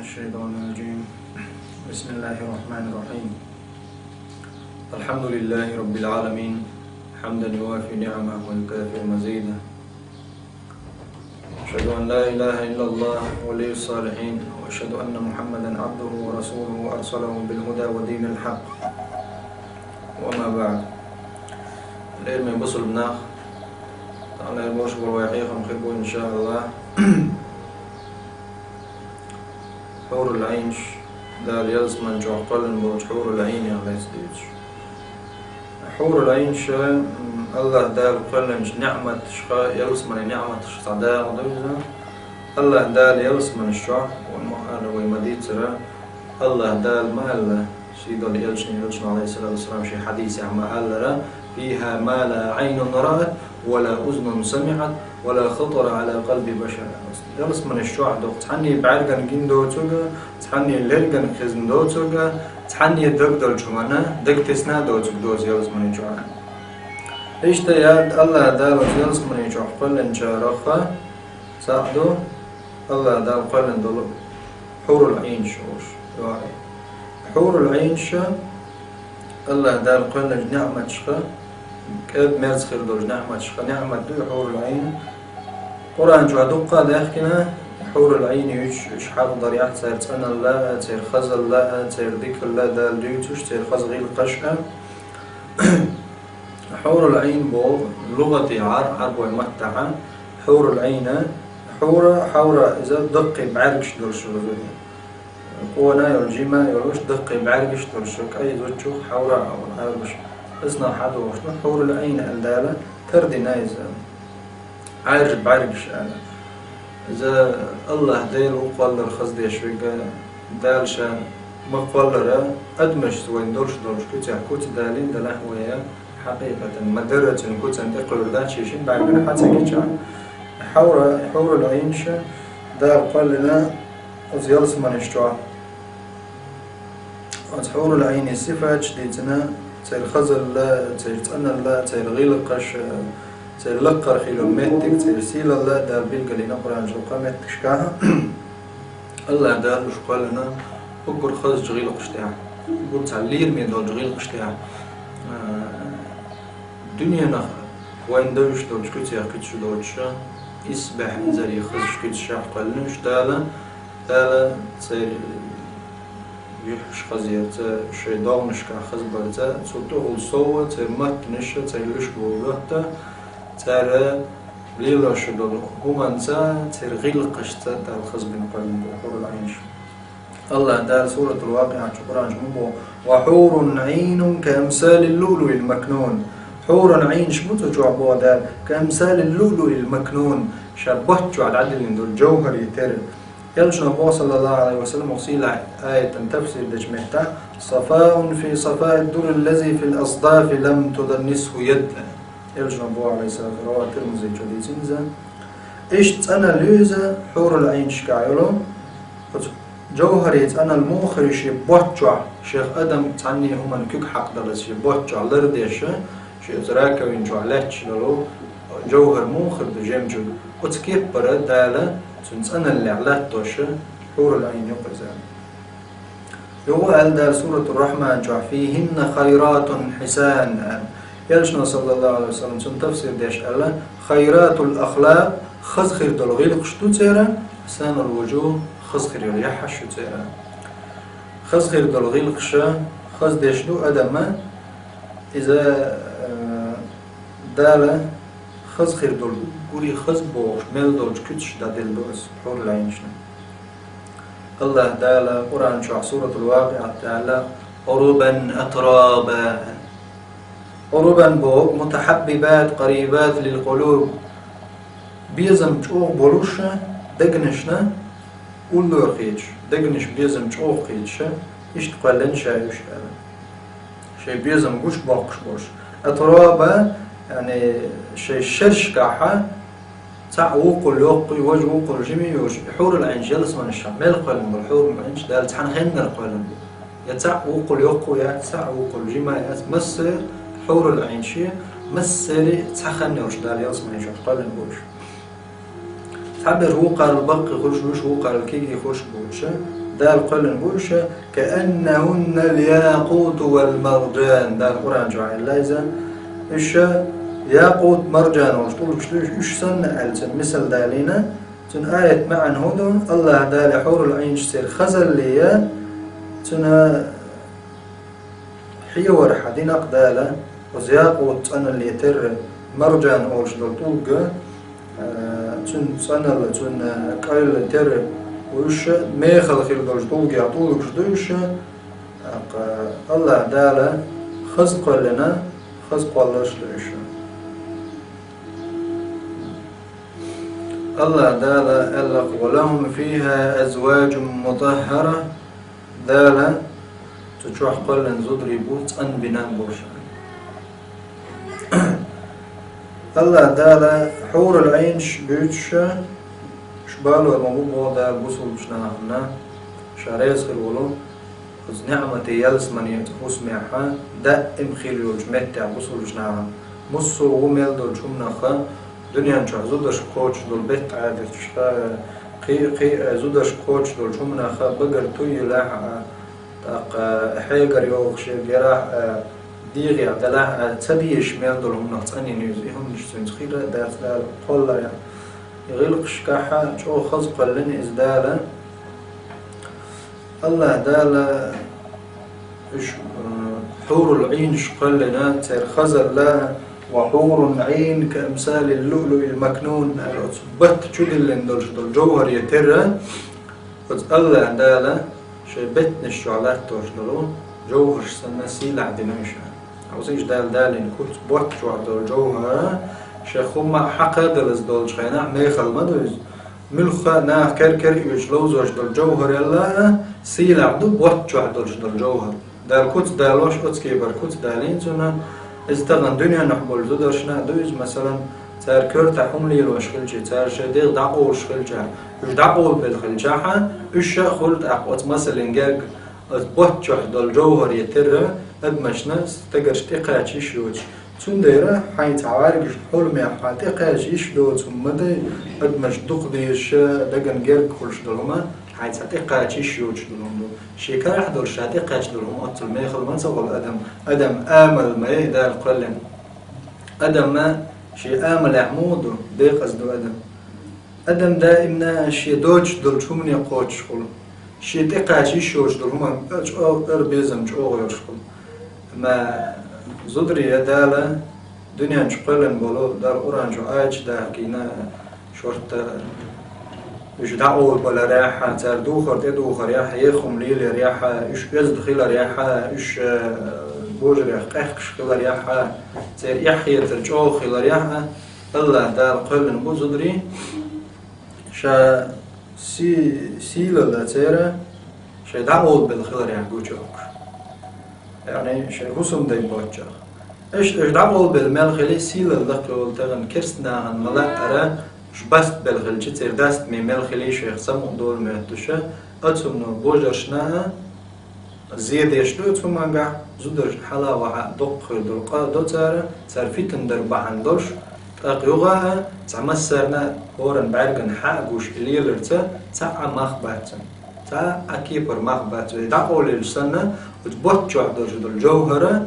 الشيطان الرجيم. بسم الله الرحمن الرحيم. الحمد لله رب العالمين حمدا يوافي نعمه ويكافئ مزيده. أشهد أن لا إله إلا الله ولي الصالحين، وأشهد أن محمدا عبده ورسوله أرسله بالهدى ودين الحق. وما بعد، العلم يبصل بناخ تعالى يبوش بالواقيكم خيبوا إن شاء الله. حور العين دال يلزمن جو قلن بوج حور العين يا غيستيج. حور العين الله دال قلن نعمة شخا يلزمن نعمة صداق دوزا. الله دال يلزمن الشع والمؤال ويمديد سرا. الله دال ما الله سيد يلشن عليه الصلاة والسلام شي حديث عما الله فيها ما لا عين رأت ولا أذن سمعت ولا خطر على قلب بشر. يلس من الشوع دو تحني بعرقن جين دو توجا، تحني ليلقن خزن دو توجا، تحني دقدر جمانا دق تسنا دو تقدوز يلس من الشوع. إيش تياد الله دال يلس من الشوع قلن جارخا ساعدو الله دال قلن دول حور العين شوش. حور العين شا الله دال قلن نعمة شخا كاد مرز خير دوج نعمة شخا نعمة دو حور العين. قرآن جو دقة داخلنا حور العين يش حاب ضريعة تير تسأنا الله تير خزل الله تير ذكر الله دال ديوتوش تير خزغيل قشقة. حور العين بو لغة عرب ومتعة. حور العين حورة إذا دقي بعرقش دول شغل قوانا يرجيما يروش دقي بعرقش دول شغل أي زوجو حورة أو عرقش إسنا حدو وشنا حور العين الدالة تردي نايزة عارج بعرقش أنا إذا الله دير وقال الخز ديش ويقا دالشا مقبلرا أدمش وين دورش كوتي كوتي دالين داله ويا حقيقة مدرة كوتي عند إقلور داتشيشين بعد من حتى كيشان حور العينش دار قال لنا أزيالس من اشتوى حور العين صفة جديدنا تير خزل لا تير تأنا لا تير غيلقش تير لقر خيلومتك تير سيل الله دار بيلقى لنا قرآن جو قامت كشكاها. الله دار وش قال لنا أقر خز جغيل قشتاع يقول تعليل من دول جغيل قشتاع دنيا نخ وين دوش دوش كتير كتش دوش يسبح زري خز كتش قال لنا دالا تير يحش خزير شيء داونش كخز برتا صوته الصوت تير مات نشة تير ليش بولهتا تير ليلا شدول هومانتا تير غيل قشتا تير خز بين قلب حور العين. الله دار سورة الواقعة القرآن جمبو وحور عين كأمثال اللؤلؤ المكنون. حور عين شمتو جوعبو دار كأمثال اللؤلؤ المكنون شبهت جوع العدل دول جوهري تير يلجنا نبو صلى الله عليه وسلم وصيل آية تفسير دجمتا صفاء في صفاء الدر الذي في الأصداف لم تدنسه يد. يلجنا نبو عليه الصلاة والسلام رواه الترمذي جديد زنزا إيش أنا ليزا حور العين شكايلو جوهريت أنا الموخر شي بوتجع شيخ أدم تعني هم الكوك حق دلس شي بوتجع لرديش شي زراكا وينجع لاتش للو جوهر موخر دجمجو وتكيب برد دالا تنسأنا اللي علات توشة حور العين يقزان. يقول دار سورة الرحمن جع فيهن خيرات حسان. يلشنا صلى الله عليه وسلم تفسير ديش الله خيرات الأخلاق خزخير دلغيل قشتو تيرا حسان الوجوه خزخير يحش تيرا خزخير دلغيل قشا خز ديشلو أدما إذا دالا خزخير دول قولي خز بوش ميل دولج كتش دا دل دوس حور العين شنا. الله دالا قرآن شع سورة الواقعة تعالى عربا أترابا. عربا بوك متحببات قريبات للقلوب بيزم جوغ بولوشا دقنشنا قولو رخيتش دقنش بيزم جوغ خيتشا إيش تقلن شايوش هذا شي بيزم قوش باقش بوش. أترابا يعني شيء شرش كاحة تاع وقل يوقي وجه وقل جميع حور العين جلس من الشمال قلم الحور العين دال تحن خن القلم يا تاع وقل يوقي يا تاع وقل جميع مس حور العين شيء مسري تخن وش دال يلس من الشمال قلم بوش تعبر وقال البق يخش وش وقال الكيك يخش بوش دال قلن بوشة كأنهن الياقوت والمرجان. دال القرآن جعل لازم إيش ياقوت مرجان وشطول إيش سنة ألتن مثل دالينا تن آية معن هدون الله دال حور العين شتير خزل ليا تن حيور حدين أقداله وزياقوت أنا اللي يتر مرجان أوش دلطوق تن سنة تن قيل تر وش ميخل خير دلطوق يعطوك شدوش الله دال خزق لنا خزق الله شدوش الله دال ألق ولهم فيها أزواج مطهرة دال تجوح قلن زدري بوت أن بنام بوشا الله دال حور العين شبيتش شبالو المبوبو دال بوصل بشناهنا شاريز خير ولو خز نعمة يلس من يتخوص معها دائم خير يوجمت بوصل بشناها مصو وميل دول شمناخا دنيا نشوف زودش كوتش دول بيت عادي تشتا قي زودش كوتش دول شمناخا بقر توي لاح تاق حيقر يوخش جراح ديغي عدلا تبيش ميل دول هم نقصاني نيوزيهم نشتين تخيرا دات دال قولا يعني يغلق شكاحة شو خزق لن إزدالا الله دالا إيش حور العين شقل لنا تير خزر لا وحور عين كأمثال اللؤلؤ المكنون بت شدل لندلش دل جوهر يتر الله دالا شي بت نشعلات توش دلون جوهر سنة سيل عدناشا عوزيش دالين كنت بوت دل جوهر شيخوما حقا دلز دل شخينا ميخل مدوز ملخا نا كركر يجلوزوش دل جوهر يلا سيل عدو بوت دلش دل جوهر دال كنت دالوش أتسكيبر كنت دالين زنا استغن دنيا نحبول زودرشنا دوز مثلا تار كرت حملي الوشخلجي تار شديق دعقو وشخلجا وش دعقو بالخلجاحة وش خلت أقوات مثلا جاك بوت دل جوهر يتر أدمشنا تقرش تقاچي شوش تنديرة حيث عوارج حلمي حاتقاش يشدو ثم ده أدمش دق ديش دقن جرك كلش دلما حيث حاتقاش يشوش دلما شيكار حدول شاتقاش دلما أطل ما يخل من سوى أدم آمل ما يهدى القلن أدم ما شي آمل عمود ديق أزدو أدم دائما شي دوج دل شومني قوتش خل شي تقاش يشوش دلما أربيزم شو يرشخل ما زدري يدالا دنيا نشقلن بولو دار أورانجو آج دا كينا شورت إيش دعوة بلا رياحة تار دوخر تدوخر رياحة يخم ليل رياحة إيش يزدخل رياحة إيش بوج رياحة قيخش خل رياحة تار يحيى ترجعو خل رياحة الله دار قلن بو زدري شا سيلا لا تيرا شا دعوة بالخل رياحة جوجوك يعني شيء هسم داي بوجه إيش دعوة بالملخلي سيل الذكر تغن كرسنا عن ملاك أرى شبست بالخلجة تردست من ملخلي شيخ سمو دول مهتوشة أتسمنا بوجرشناها زيادة يشتو ثم قع زودرش حلا وح دق دلقا دو تارة سرفيتن دربعن دوش تقيوغاها تعمسرنا هورن بعرقن حاقوش إليلرتا تاع مخباتن تا أكيبر مخبات دعوة للسنة وتبوتشو عدل الجوهرة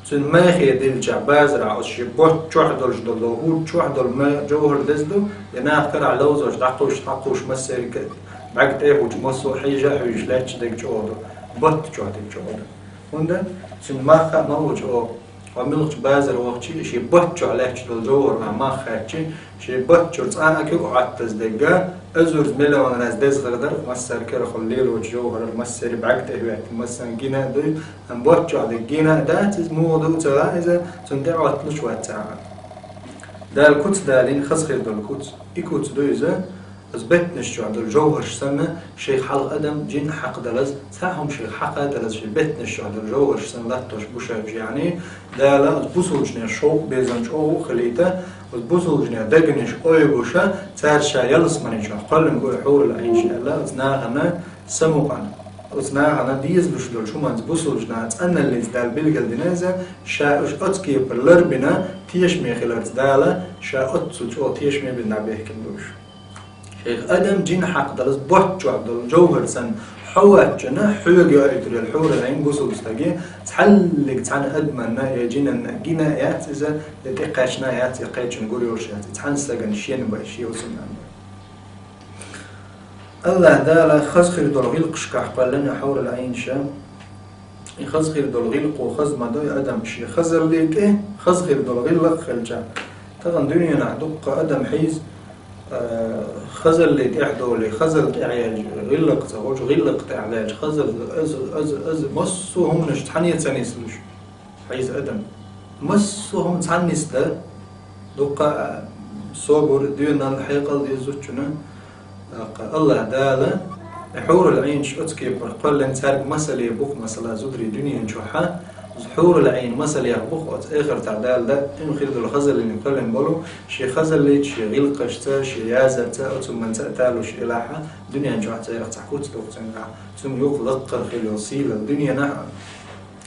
تن ماخي ديل جعبازرع وشي بوتشو عدل جدل شو عدل ما جوهر دزدو يناخ كرع لوزوش دعقوش مسيري كده بعد ايه وجمسو حيجا حيج لاتش ديك جوهر بوتشو عدل جوهر هندا تن ماخا موج او وملغش بازر وقتي شي بوتشو علاتش دل جوهر ما خاتشي شي بوتشو تانا كيو عدتز دقا أزور زميله وانا ناس داز غردر مسر كره خليل وجوهر المسر بعقد هوات مسن جينا دو ام بوتشو على جينا دات موضوع ترى اذا تندعوا تلش واتساعة دا الكوت دالين خص خير دول الكوت يكوت دو اذا اثبت نشجع دول جوهر سنة شيخ حلق ادم جين حق دلز تاهم شيخ حق دلز في بيت نشجع دول جوهر سنة لا توش بوشاج يعني دا لا بوصلجنا شوق بيزنج او خليته وتبوصلجنا دقنش اوي بوشا تارشا يلس منيشا قلن قوي حور العين شاء الله ازناغنا سموقنا ازناغنا ديز بشدول شو ما تبوصلجنا تأنا اللي تدال بلقل دينازا شا اش اتكي برلربنا تيش ميخلر تدالا شا اتسو تيش مي بدنا بيه كندوش شيخ أدم جين حق دلس بوت عبد الجوهر سن حوات جنا حوج يأتي الحور العين قصد استجي تحلق تعن أدمنا يجينا جينا يات إذا لتقاشنا يات يقيتش نقول يرشات تحن سجن شين بأشياء وسمعنا الله دالا خزخر دلغيل قشكح قال لنا حور العين شام خزخر دلغيل قو خز ما دوي أدم شي خزر ليك إيه خزخر دلغيل لق خلجا طبعا دنيا نعدق أدم حيز خزر اللي تحدو اللي خزر تعيج غلق تغوج غلق تعلاج خزر از مسوهم نشتحني تسانيسلش حيز أدم مسوهم تسانيس ده دقة صبر دينا الحقيقة دي زوجنا الله دالا حور العين شوتكي برقل لنتارك مسألة يبوخ مسألة زدري دنيا نشوحها حور العين مسألة يبوخ آخر تعدال ده إن خير الخزل اللي نقلن بلو شي خزل ليت شي غيل قشتا شي يازر تا أتم من تأتالو شي إلاحة دنيا نشوحتا يرتحكوت دوقتنها ثم يخلق خيل وصيلة الدنيا نحن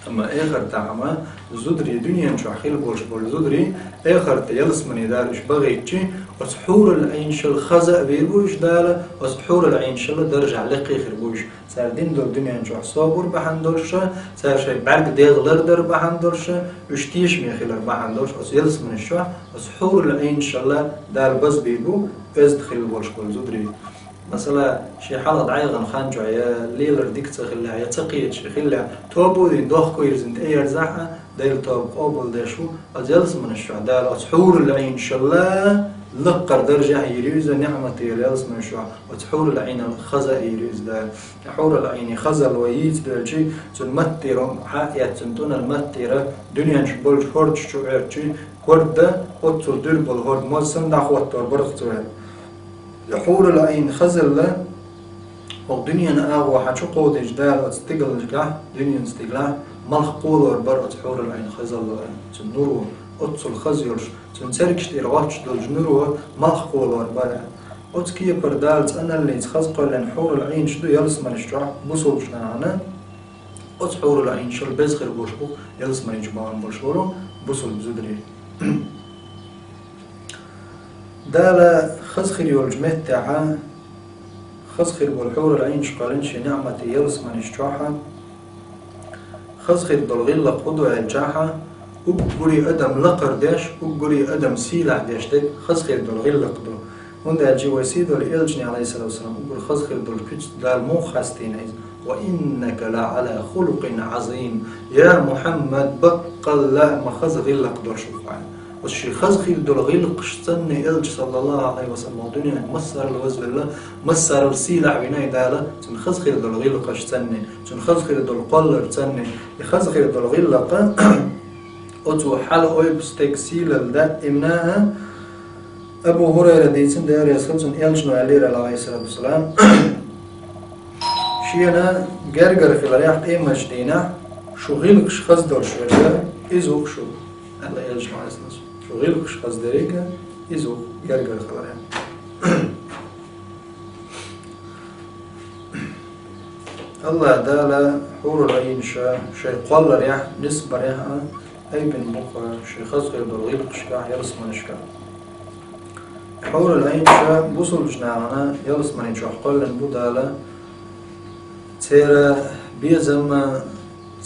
أما آخر تعمى زدري دنيا نشوح خيل بولش بول زدري آخر تيلس من يدارش بغيتشي وسحور العين شل خزأ بيبوش دالا وسحور العين شل درجة لقي خربوش صار دين دور دنيا نشوح صابر بحندورشة صار شيء بعد ديغلر در بحندورشة وشتيش ميخيلر بحندورش وسيلس من الشوح وسحور العين شل دال بس بيبو ازد خيل بولش بول زدري مثلا شي حالة ضعيغن خانجو يا ليلر ديك تخليها يا تقيت شي خليها توبو دي دوخ كويرز انت اير زحها دايل توب قابل داشو وزيلس من الشعدال وسحور العين شلا لقر درجة يريز نعمة يليلس من الشعب وتحور العين الخزا يريز دا حور العين خزا الويت درجي تنمتر حقيا تنتون المتر دنيا نشبول هورد شعرتي كوردا قطر درب الهورد موزن داخوات برغتوها حور العين خزل له والدنيا نأغوى حتشو قود إجدال وتستقل الجلاح دنيا نستقلاح ملخ قول برأة حور العين خزل له تنورو أتصل خزيرش تنسركش تيرواتش دول جنورو ملخ قول برأة أتكي بردالت أنا اللي تخزقل لأن حور العين شدو يلس من الشجاع بوصل شنانا حور العين شل بزخر بوشبو يلس من الجماعة بوشورو بوصل بزدري دالا خزخر يولجمت تاعها خزخر بالحور العين شقالنش نعمة يلس من الشجاعة خزخر بالغلة قدوة الجاحة أقولي أدم لقر داش أقولي أدم سيلع داش دك خزخر بالغلة قدوة وندا جي وسيدو الإلجني عليه الصلاة والسلام أقول خزخر بالكتس دال مو خاستين وإنك لعلى خلق عظيم يا محمد بقل لا ما خزخر لقدر شوفان والشي خزخر بالغلة قشتني إلج صلى الله عليه وسلم ودنيا مسر الوزن الله مسر السيلع بناي دالا تن خزخر بالغلة قشتني تن خزخر بالقلر تني خزخر بالغلة أتو حل أويبستيك سيلة دا إمناها أبو هريرة ديتن دار يسخلتن إلجنو عليه الصلاة والسلام شينا جرجر في الرياح إيما جدينا شو غيلكش خزدر شوية إزوك شو الله إلجنو عليه الصلاة والسلام شو غيلكش خزدريك إزوك جرجر في الرياح الله دالا حور العين شي قل رياح نسبة رياح أي بن مقر شي خزغر بالغيلكش كاح يرس من شكا حور العين شا بوصل جناعنا يلس من شو قلن بودالا تير بيزما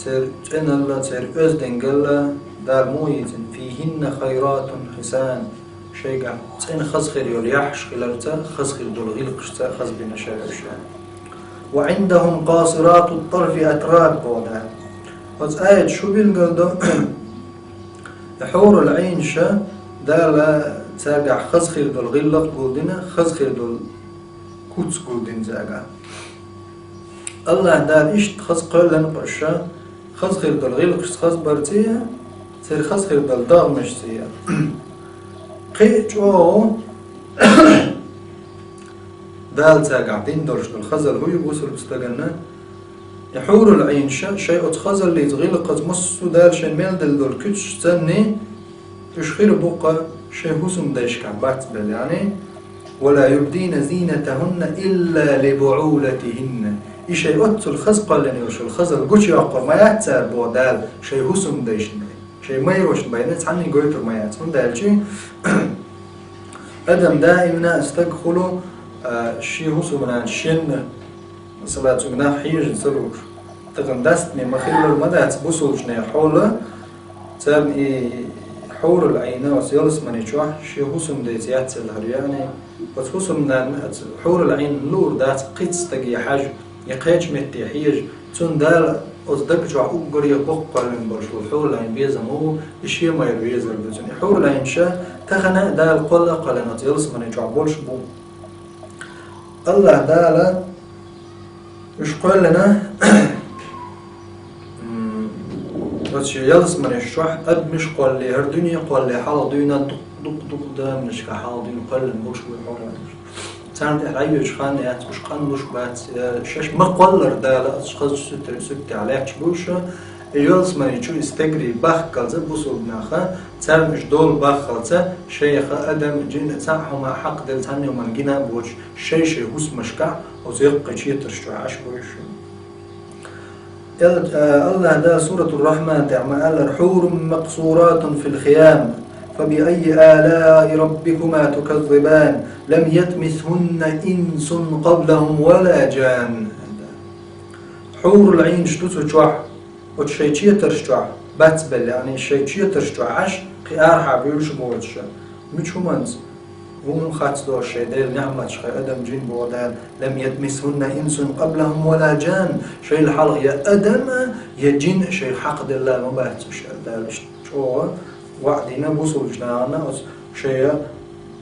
تير جنلا تير أزدنجلا دار مويتن فيهن خيرات حسان شيء تين خزخر يريحش خلالتا خزخر دولغيلكش تا خز بين شاعر وعندهم قاصرات الطرف أتراك بودا وآية شو بينقلدو حور العين شا دالا تاقع خزخر دول غلق قولدنا خزخر دول كوتس قولدين تاقع الله دار إشت خزقر لنقرشا خزخر دول غلق خز برتيا سير خزخر دول داغ مشتيا قيتشو دال تاقع دين درش دول خزل هو يبوسر بستقلنا يحور العين شا شيء اتخزل اللي تغلقت مصو دال شين ميل دول كوتش تاني تشخير بقى شيء هسم دايش كعبات بل يعني ولا يبدين زينتهن إلا لبعولتهن إشي أتل خزقا لن يوش الخزل قوش يعقر ما يعتر بودال شيء هسم دايش شيء ما يروش بينات عني قويتر ما يعتر دال شيء أدم دائما استدخلوا شي هو سمنا شن مثلا تمنا حيج سلوش تغندستني مخيل المدات بوسولش نه حول تام حور العين وسيلس من يشوح شي هو سم ديتيات الهرياني بس هو سم حور العين نور دات قيتس تجي حاج يقيش متي حيج تون دال أصدق شو أقولي بقى من برشلونة حور العين بيزمو إشي ما يبيزر بتوني حور العين شا تخنا دال قلة قلنا تيلس من يشوح بولش بو الله دال إيش قال لنا بس يلس من يشوح أد مش قال لي هردني قال لي حال دينا دق ده مش كحال دين قال الموش والحور تانت العيش خان يعني مش خان مش بات شش ما قلر ده لا أشخاص ست عليه شبوشة يلس من يشوف استجري بخ كذا بوصل ناخا تان مش دول بخ كذا شيخ أدم جن تاعهم حق دل تاني ومن جنا بوش شيء هوس مشكع وزيق شيء ترشوا عش بوش الله ده سورة الرحمن تعمل حور مقصورات في الخيام فبأي آلاء ربكما تكذبان لم يتمثهن إنس قبلهم ولا جان حور العين شتوت شوح وتشيء ترشوا بتبل يعني شيء ترشوا عش قيار حبيوش بوش مش همانز ومن خاتس دور شيء دير نعمة شيء أدم جين بودان لم يتمسهن إنس قبلهم ولا جان شيء الحلق يا أدم يا جين شيء حق الله ما بحثش دالش شو وعدينا بوصل جنانا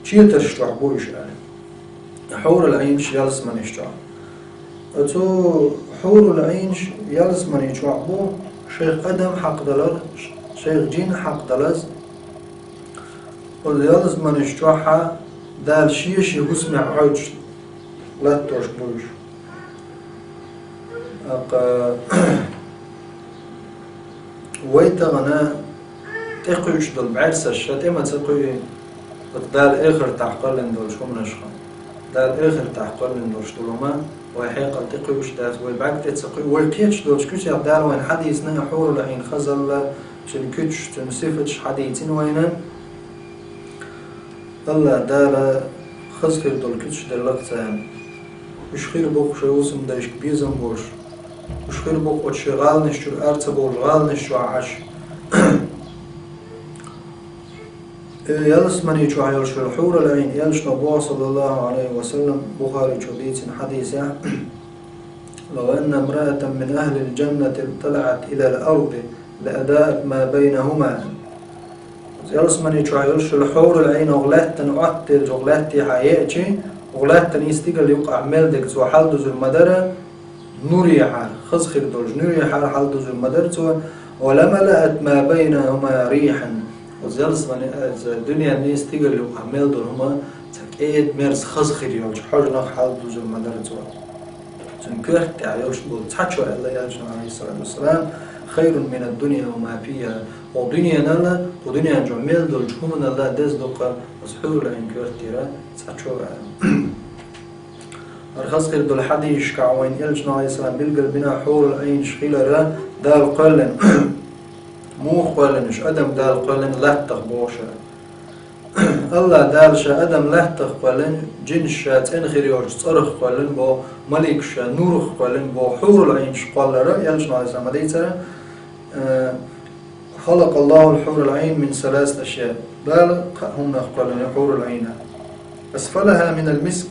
شيء ترشوا بوش يعني حور العين يالس من يشتغل أتو حور العين يالس من يشتغل بو شيخ أدم حق دلر شيخ جين حق دلز واليالس من يشتغل دال شيء يسمع عوج لا تشبوش ويتغنى تقيش دول بعرس الشتي ما تقي دال آخر تحقل دول شو من أشخاص دال آخر تحقل دول شتولما ويحيق تقيش دال ويبعد تسقي ويكيش دول شكوش يبدال وين حديثنا حور العين خزل شنكتش تنسفتش حديثين وينن الله دال خزكر دول كتش دلقتان مش خير بوق شو اسم دايش بيزم بوش مش خير بوق وتشغال نشتر أرتبو غال نشتر عش يلس من يشوع يلش الحور العين يلش نبوه صلى الله عليه وسلم بخاري شديد حديثة لو أن امرأة من أهل الجنة اطلعت إلى الأرض لأداءت ما بينهما يلس من يشوع يلش الحور العين أغلات تنعتل أغلات حياتي أغلات تنيستيقل يقع ملدك زو حالدوز المدرة نوري حال خزخر دولج نوري حال حالدوز المدرة ولما لقت ما بينهما ريحا وزيلس من الدنيا نيستيقل يقع ملدو هما تكيد ميرس خزخر يوج حرنا حالدوز المدرة تنكرت يوش بول تحشو الله يجنا عليه الصلاة والسلام خير من الدنيا وما فيها ودنيا نلا ودنيا جميل دول جمون الله دز دوقا وسحور الانكرت ترى تحشو أرخص خير دول حديش كعوين يلجنا عليه السلام بيلقل بنا حور العين شخيلة دال قلن مو قلنش أدم دال قلن لا تخبوشا الله دالشا أدم لا تخبلن جنشا تنخير يورج صرخ قلن بو ملكشا نور قلن بو حور العين شقال يلجنا عليه السلام ديتا خلق الله الحور العين من ثلاث أشياء دال هم قلن حور العين أسفلها من المسك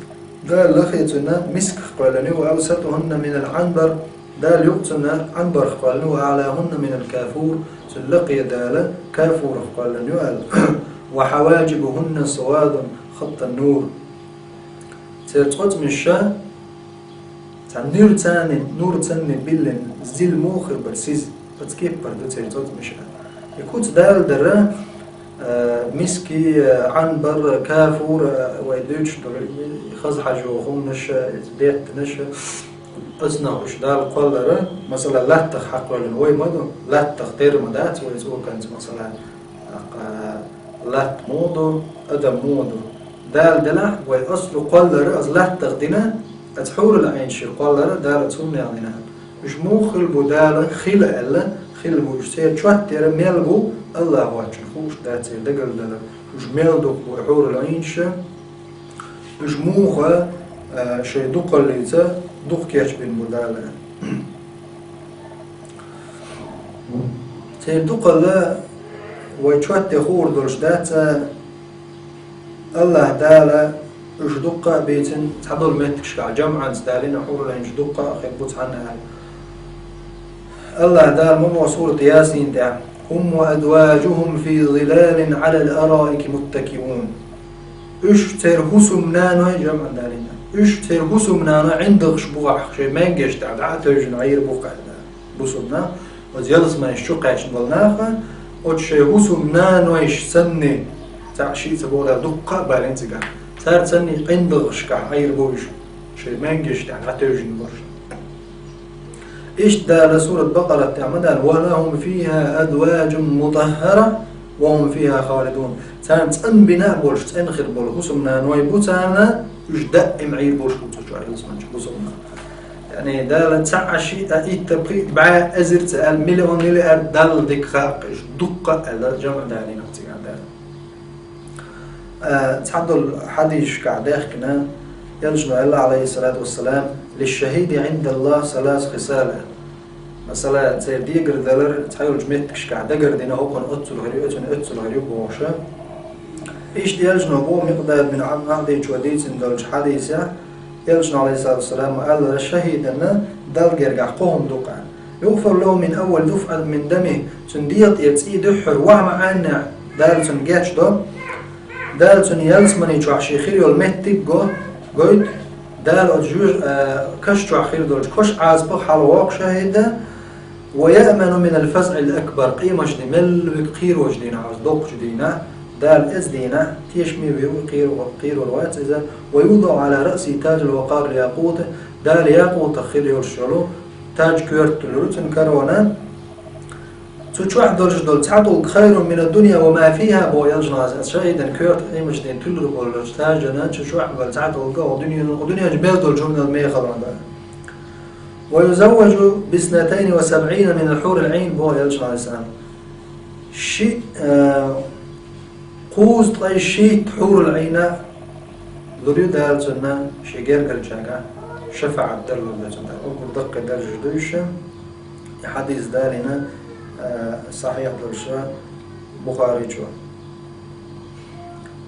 دال لخيتنا مسك قلن وأوسطهن من العنبر دال يقتنا عنبر قلن وأعلاهن من الكافور سلقي دال كافور قلن يؤل وحواجبهن سواد خط النور ترتقط من الشا نور تاني بلن زيل موخر برسيز بتكيف بردو ترتقط من الشا يكوت دال درا مسكي عنبر كافور ويدوش خز حاجوهم نشا ديت نشا أصنعوش دال قلرا مثلا لا تخ قلن وي مدو لا تختير مدات ويزو كانت مثلا لا مودو أدم مودو دال دلح ويأصل قلرا أز لا تغدنا أتحور العين شي قلرا دال تسون يعني مش مو خلبو دال خيل ألا خلبو يشتير شواتير ميلبو الله واجه خوش داتي دقل دال مش ميلدو وحور العين شي مش موخة شيء دق اللي ذا دق كيش بين بدالة تير دق الله ويشوت يخور دولش دات الله دالة وش دقة بيتن تحضر متكش على جمعة دالين حور لين دقة خيبوت عنها الله دال مو سورة ياسين دا هم وأزواجهم في ظلال على الأرائك متكئون إيش ترهسوا منانو جمع دالين إيش ترهسوا منانو عندك شبوع شيء ما ينجش تعب عتوجن عير بوقع بوسنا وزيادس ما يشوق عشان ضلناها وتشيهسوا منانو إيش سنة تعشي تبغى دقة بالانتجا صار سنة عندك شكا عير بوش شيء ما ينجش تعب عتوجن برش إيش دال سورة بقرة تعمدان ولهم فيها أزواج مطهرة وهم فيها خالدون تان تن بناء بولش تن خير بول حسمنا نوي بوتانا يش دائم عير بولش بوتو على اسمه حسمنا يعني دال تعشي تبقي بع أزر تال مليون مليار دال ديك خاقش دقة على جمع دالي نقطي عندنا تحدل حديث كعداخ كنا يلجمع الله عليه الصلاة والسلام للشهيد عند الله ثلاث خصال مثلا زي ديجر دلر تحاول جمعتكش كعدجر دينا هو كان أتصل غريب بوشة إيش يلجمع بو مقدار من عقد جوديت دلج حديثة يلجمع عليه الصلاة والسلام قال الشهيد أن دل جرجع قوم دقع يغفر له من أول دفعة من دمه تنديط يتسي دحر ومعنا دال تنجاتش دال تن يلسمني جوحشي خير والمتب قد دال أجوج كش جوحخير دلج كش عازبه حلواق شهيدة ويأمن من الفزع الأكبر قيمة جديمل بقير وجدينا عز دوق جدينا دال إزدينا تيشمي وقير والوات إذا ويوضع على رأسي تاج الوقار لياقوت دال ياقوت خير يرشلو تاج كيرت لروتن كرونا تشوح درج دول تعطل خير من الدنيا وما فيها بو يلجناز شاهدا كيرت قيمة جدين تلرق والتاجنا تشوح دول تعطل قو الدنيا جبال دول جمنا المية خبرنا ويزوج ب72 من الحور العين بو يلجناز شيء قوز طي شيء حور العين ذريو دال جنا شجير كالجاكا شفع الدل والجنا أقول دقة درج دوشة حديث دارنا صحيح درشة بخاري شو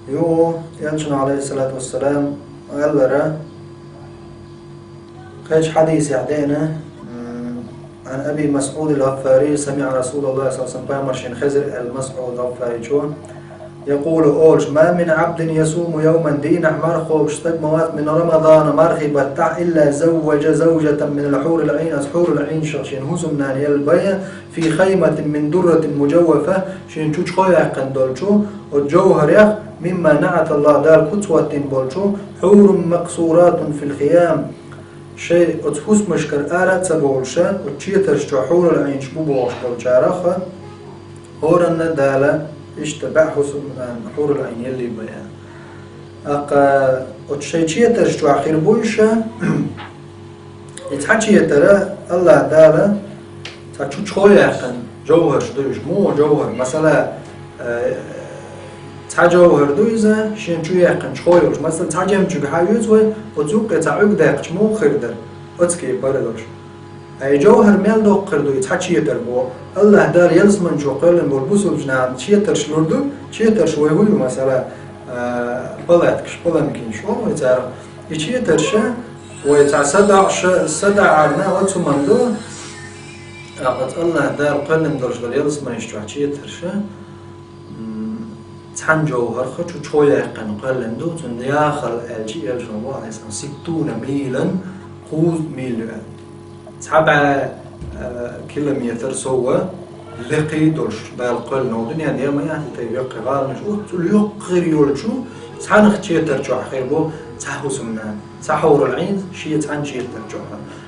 يو يلجنا عليه الصلاة والسلام قال لنا خيش حديث يعدينا عن أبي مسعود الغفاري سمع رسول الله صلى الله عليه وسلم مرشين خزر المسعود الغفاري شو يقول أولش ما من عبد يصوم يوما دين مرخو بشتك موات من رمضان مرخي بتع إلا زوج زوجة من الحور العين حور العين شين هزمنا يلبيا في خيمة من درة مجوفة شين تشوش خويا قندولشو والجوهر يخ مما نعت الله دار كتوة بولشو حور مقصورات في الخيام شيء أتفوس مشكر آلة تبولشا وتشيترش حور العين شبو بولش بولشارخة هورنا دالة اشتبع حسن حور العين يلي بيان أقا وتشيء ترجع آخر بويشة يتحكي ترى الله داله تشو شوية عن جوهر شدوش مو جوهر مثلا تجوهر دويزة شين شو يعقن شوية مثلا تجمع جو حيوز وتوقع تعوق داقش مو خردر أتكي بردوش أي جوهر مال دو قردو يتحكي تربو الله دار يلزمن شو قرن بالبوسو بجنان شيتر شلوردو شيتر شوي هو مثلا بلاتكش بلامكين شو يتعرف يشيتر شا صدع عنا وتمندو أقد الله دار قرن درج دار يلزمن يشتوع شيتر شا تحن جوهر خشو شوية يقن قرن دو تندياخل الجي يلجنبو عليه 60 ميلا قوز ميل 7 كيلومتر سوا لقي دولش بالقل نودنيا ديما يعني تيبقى غار مش يقر يولشو تحن ختيتر جو خيبو تحوس منا تحور العين شي تحن شي ترجو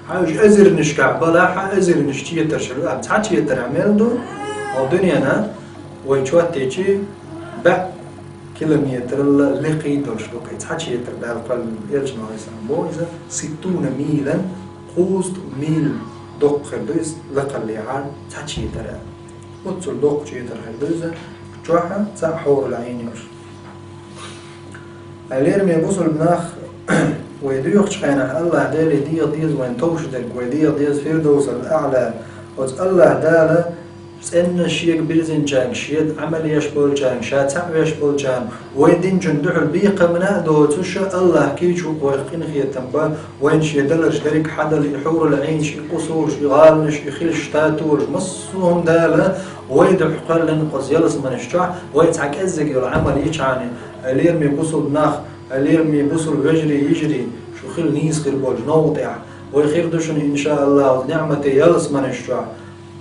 حاج ازر نشكع بلا ازر نشتيتر شلو تحتيتر عمل دو نودنيا ويشوات تيجي ب كيلومتر لقي دولش لقي تحتيتر بالقل يلجنا يسمو اذا 60 ميلا قوست ميل دوق خردوز لقل لعان تحتشي ترى وتصل دوق جيتر خردوزة جوحة تحور العين يوش اليرم يبوصل بناخ ويديوخ شقينا الله دالي ديز وين توشدك ديز فيردوس الأعلى الله دالا سأن شيء بيزن جان شيء عمل يشبول جان شاتع يشبول جان ويدين جندح البيقة من هذا تشاء الله كيشو ويقين خي تنبا وين شيء دلش دريك حدا يحور العين شيء قصور شيء غالن شيء خيل شتاتور مصهم دالا ويد حقل لنقص يلس من الشتاع ويتعك أزق العمل يشعني اليرمي بوصل ناخ اليرمي بوصل يجري شو خيل نيس خيل بول نوضع ويخير دشن إن شاء الله نعمة يلس من الشتاع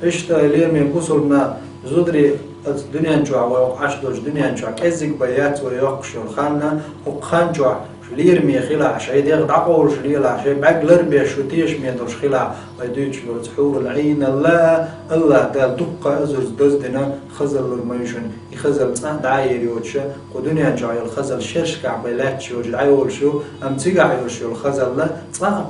إشتا اليرمي بوصل ما زودري الدنيا نجوع ويوقعش دوش دنيا نجوع كأزق بيات ويوقش الخانة وقخان جوع ليرمي خلع شيء يغد عقول شليلا شيء بعقلر بيشوتيش ميدوش خلع ويدوش وتحور العين الله دال دقة أزرز دزدنا خزل الميشن يخزل دعاير يوتشا ودنيا جاي الخزل شرش كعبلات يوج العيول شو تيجا يوش الخزل لا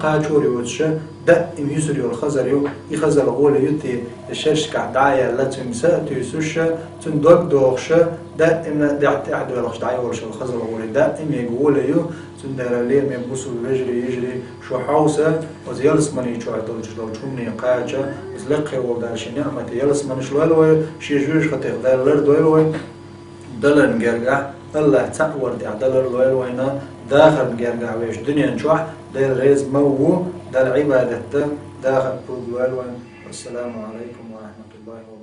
قاچور يوتشا دا يسر الخزل يو يخزل غول يتي الشرش كعدايا لا تمسا تيسوشا تندق دوخشا دائما دعت ولا خش دعايا ولا الخزل غول دائما يقول يو تندر لين من بوسو يجري شو حوسه وزيالس مني شو عدل جلو شوني قاجة وزلقي ودارش نعمة يالس مني شلوه شي جوش خطيق دلر دويلوه دلر نجرجع الله تعور دلر دويلوه هنا داخل نجرجع ويش دنيا نشوح دل ريز مو دل عبادته داخل بود دويلوه والسلام عليكم ورحمة الله وبركاته.